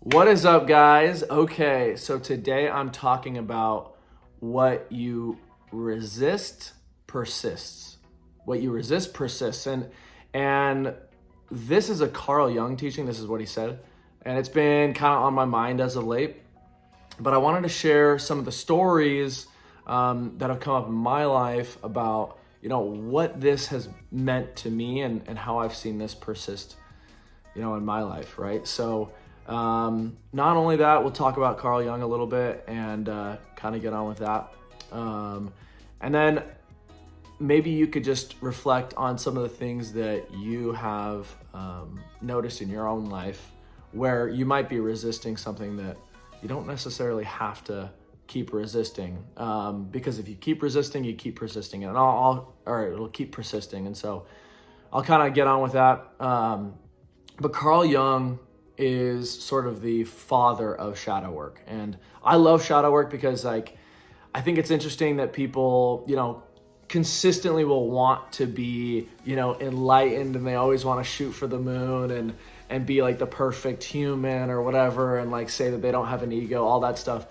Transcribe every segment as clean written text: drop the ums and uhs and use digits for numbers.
What is up, guys? Okay, so today I'm talking about what you resist persists. What you resist persists. And this is a Carl Jung teaching. This is what he said. And it's been kind of on my mind as of late. But I wanted to share some of the stories that have come up in my life about, what this has meant to me and how I've seen this persist, in my life, right? So not only that, we'll talk about Carl Jung a little bit and kind of get on with that. And then maybe you could just reflect on some of the things that you have noticed in your own life where you might be resisting something that you don't necessarily have to keep resisting. Because if you keep resisting, you keep persisting, and it'll keep persisting. And so I'll kind of get on with that. But Carl Jung is sort of the father of shadow work. And I love shadow work because I think it's interesting that people, consistently will want to be, enlightened, and they always want to shoot for the moon and be like the perfect human or whatever, and like say that they don't have an ego, all that stuff.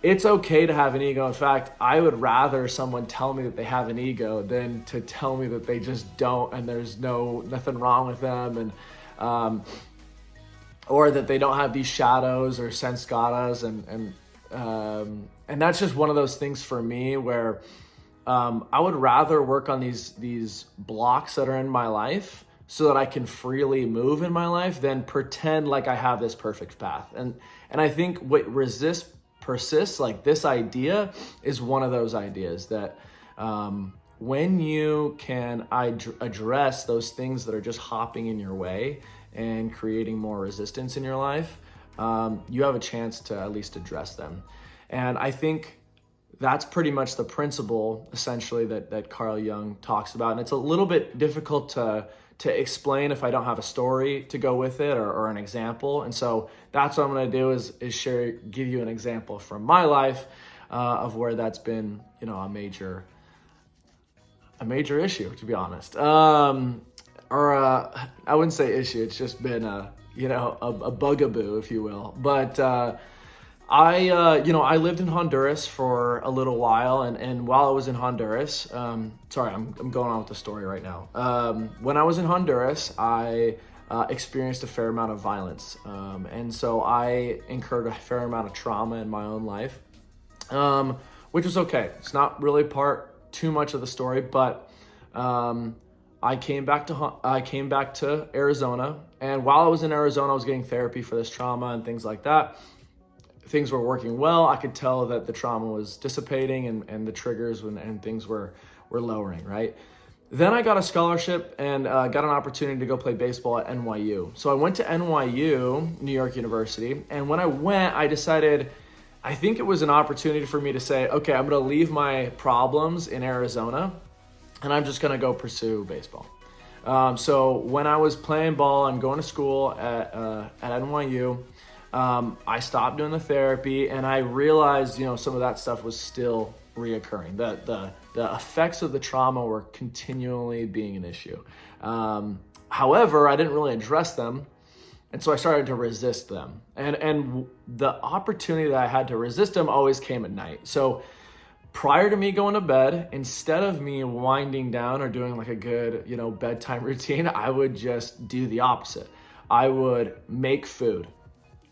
It's okay to have an ego. In fact, I would rather someone tell me that they have an ego than to tell me that they just don't and there's nothing wrong with them, and or that they don't have these shadows or sense gatas, and that's just one of those things for me where I would rather work on these blocks that are in my life so that I can freely move in my life than pretend like I have this perfect path. And I think what persists, like this idea is one of those ideas that when you can address those things that are just hopping in your way and creating more resistance in your life, you have a chance to at least address them. And I think that's pretty much the principle, essentially, that Carl Jung talks about. And it's a little bit difficult to explain if I don't have a story to go with it or an example. And so that's what I'm going to do is give you an example from my life of where that's been, a major issue, to be honest. I wouldn't say issue. It's just been a bugaboo, if you will. But I lived in Honduras for a little while, and while I was in Honduras, sorry, I'm going on with the story right now. When I was in Honduras, I experienced a fair amount of violence, and so I incurred a fair amount of trauma in my own life, which was okay. It's not really too much of the story, but I came back to Arizona, and while I was in Arizona, I was getting therapy for this trauma and things like that. Things were working well. I could tell that the trauma was dissipating and the triggers and things were lowering, right? Then I got a scholarship and got an opportunity to go play baseball at NYU. So I went to NYU, New York University, and when I went, I decided, I think it was an opportunity for me to say, okay, I'm going to leave my problems in Arizona and I'm just going to go pursue baseball. So when I was playing ball and going to school at NYU, I stopped doing the therapy, and I realized, some of that stuff was still reoccurring. The effects of the trauma were continually being an issue. However, I didn't really address them, and so I started to resist them. And the opportunity that I had to resist them always came at night. So prior to me going to bed, instead of me winding down or doing like a good, bedtime routine, I would just do the opposite. I would make food.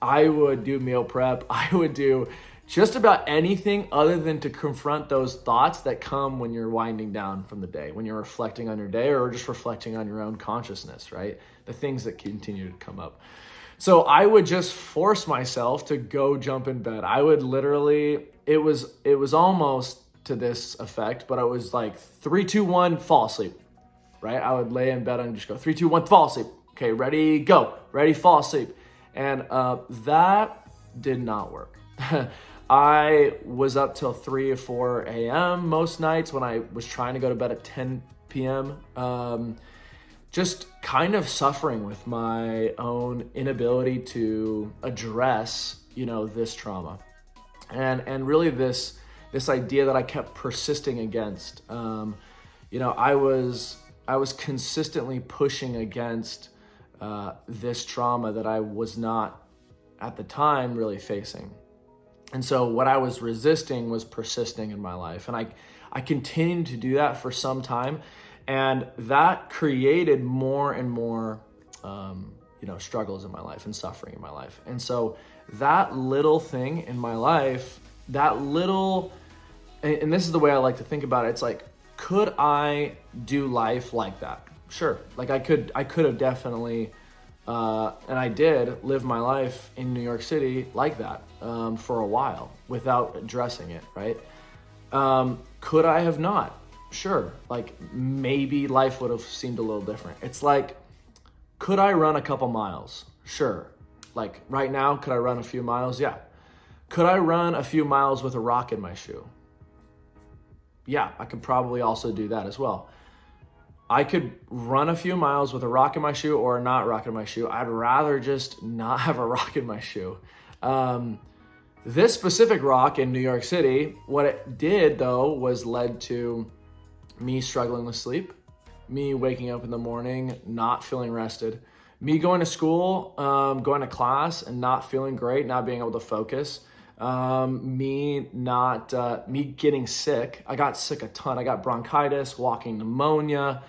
I would do meal prep. I would do just about anything other than to confront those thoughts that come when you're winding down from the day, when you're reflecting on your day or just reflecting on your own consciousness, right? The things that continue to come up. So I would just force myself to go jump in bed. I would literally, it was almost to this effect, but I was like 3, 2, 1, fall asleep, right? I would lay in bed and just go 3, 2, 1, fall asleep. Okay, ready, go. Ready, fall asleep. And that did not work. I was up till 3 or 4 a.m. most nights when I was trying to go to bed at 10 p.m. Just kind of suffering with my own inability to address, this trauma. And really this idea that I kept persisting against. I was consistently pushing against this trauma that I was not at the time really facing. And so what I was resisting was persisting in my life. And I continued to do that for some time. And that created more and more, struggles in my life and suffering in my life. And so that little thing in my life, and this is the way I like to think about it. It's like, could I do life like that? Sure. Like I could have definitely, and I did live my life in New York City like that for a while without addressing it, right? Could I have not? Sure. Like maybe life would have seemed a little different. It's like, could I run a couple miles? Sure. Like right now, could I run a few miles? Yeah. Could I run a few miles with a rock in my shoe? Yeah, I could probably also do that as well. I could run a few miles with a rock in my shoe or not rock in my shoe. I'd rather just not have a rock in my shoe. This specific rock in New York City, what it did though was led to me struggling with sleep, me waking up in the morning, not feeling rested, me going to school, going to class and not feeling great, not being able to focus, me getting sick. I got sick a ton. I got bronchitis, walking pneumonia.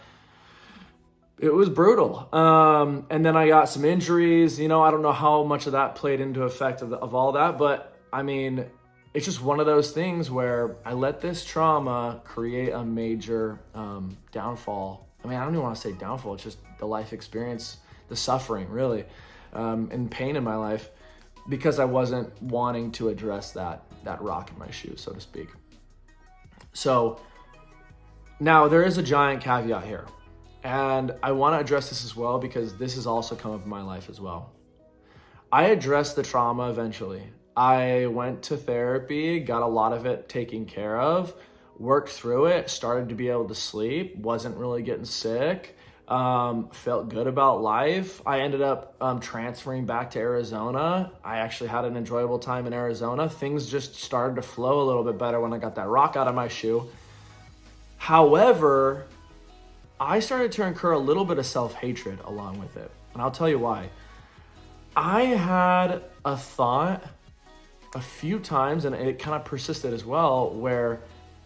It was brutal. And then I got some injuries. I don't know how much of that played into effect of all that, but I mean, it's just one of those things where I let this trauma create a major downfall. I mean, I don't even want to say downfall. It's just the life experience, the suffering really, and pain in my life because I wasn't wanting to address that rock in my shoe, so to speak. So now there is a giant caveat here. And I want to address this as well because this has also come up in my life as well. I addressed the trauma eventually. I went to therapy, got a lot of it taken care of, worked through it, started to be able to sleep, wasn't really getting sick, felt good about life. I ended up transferring back to Arizona. I actually had an enjoyable time in Arizona. Things just started to flow a little bit better when I got that rock out of my shoe. However, I started to incur a little bit of self-hatred along with it. And I'll tell you why. I had a thought a few times, and it kind of persisted as well, where,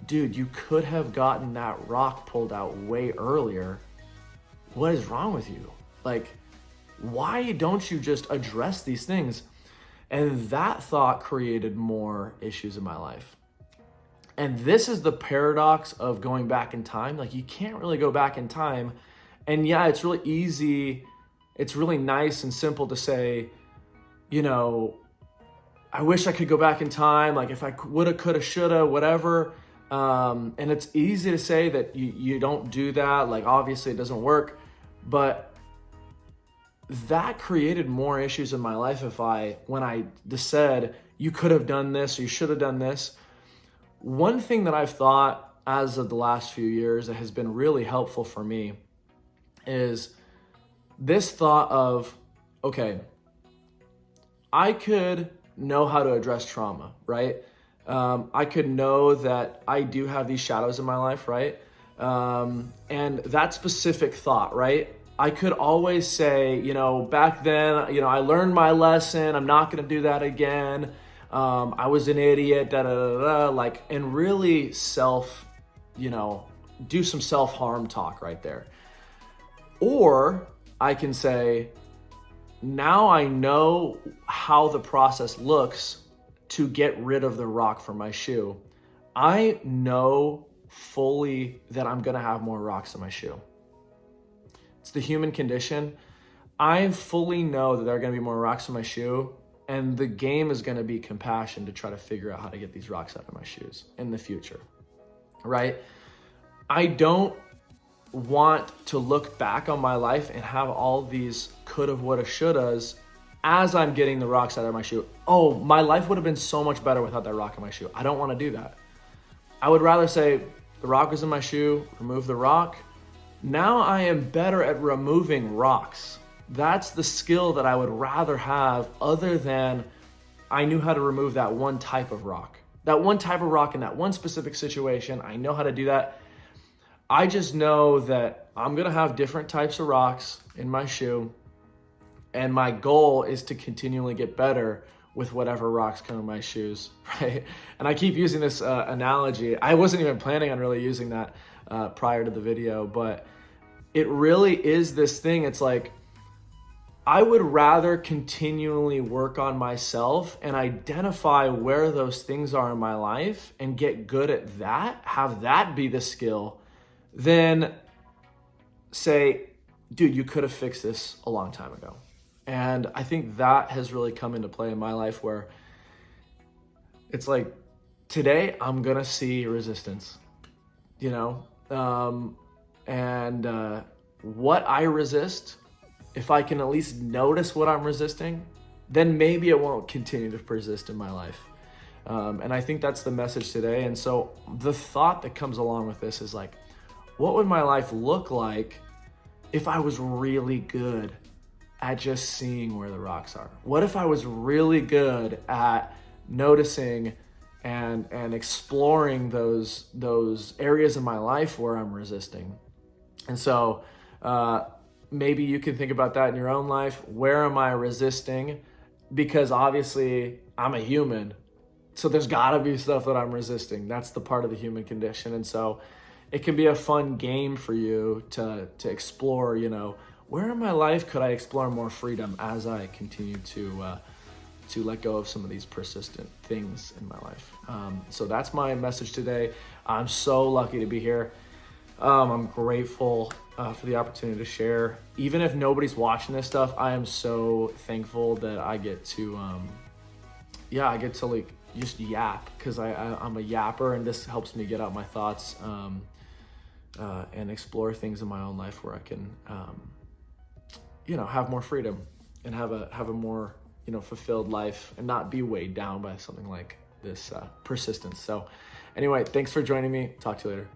dude, you could have gotten that rock pulled out way earlier. What is wrong with you? Like, why don't you just address these things? And that thought created more issues in my life. And this is the paradox of going back in time. Like, you can't really go back in time. And yeah, it's really easy. It's really nice and simple to say, I wish I could go back in time. Like if I woulda, coulda, shoulda, whatever. And it's easy to say that you don't do that. Like obviously it doesn't work, but that created more issues in my life when I just said, you could have done this or you should have done this. One thing that I've thought as of the last few years that has been really helpful for me is this thought of, okay, I could know how to address trauma, right? I could know that I do have these shadows in my life, right? And that specific thought, right? I could always say, back then, I learned my lesson. I'm not going to do that again. I was an idiot, and really do some self-harm talk right there. Or I can say, now I know how the process looks to get rid of the rock from my shoe. I know fully that I'm going to have more rocks in my shoe. It's the human condition. I fully know that there are going to be more rocks in my shoe, and the game is going to be compassion to try to figure out how to get these rocks out of my shoes in the future, right? I don't want to look back on my life and have all these coulda, woulda, shouldas as I'm getting the rocks out of my shoe. Oh, my life would have been so much better without that rock in my shoe. I don't want to do that. I would rather say the rock was in my shoe, remove the rock. Now I am better at removing rocks. That's the skill that I would rather have, other than I knew how to remove that one type of rock. That one type of rock in that one specific situation, I know how to do that. I just know that I'm going to have different types of rocks in my shoe, And my goal is to continually get better with whatever rocks come in my shoes, right? And I keep using this analogy. I wasn't even planning on really using that prior to the video, but it really is this thing. It's like, I would rather continually work on myself and identify where those things are in my life and get good at that, have that be the skill, than say, dude, you could have fixed this a long time ago. And I think that has really come into play in my life, where it's like, today I'm gonna see resistance, you know? What I resist, if I can at least notice what I'm resisting, then maybe it won't continue to persist in my life. And I think that's the message today. And so the thought that comes along with this is like, what would my life look like if I was really good at just seeing where the rocks are? What if I was really good at noticing and exploring those areas in my life where I'm resisting? And so maybe you can think about that in your own life. Where am I resisting? Because obviously I'm a human, so there's gotta be stuff that I'm resisting. That's the part of the human condition. And so it can be a fun game for you to explore, you know, where in my life could I explore more freedom as I continue to let go of some of these persistent things in my life. So that's my message today. I'm so lucky to be here. I'm grateful for the opportunity to share. Even if nobody's watching this stuff, I am so thankful that I get to, I get to like just yap, because I'm a yapper, and this helps me get out my thoughts and explore things in my own life where I can, have more freedom and have a more, fulfilled life, and not be weighed down by something like this persistence. So anyway, thanks for joining me. Talk to you later.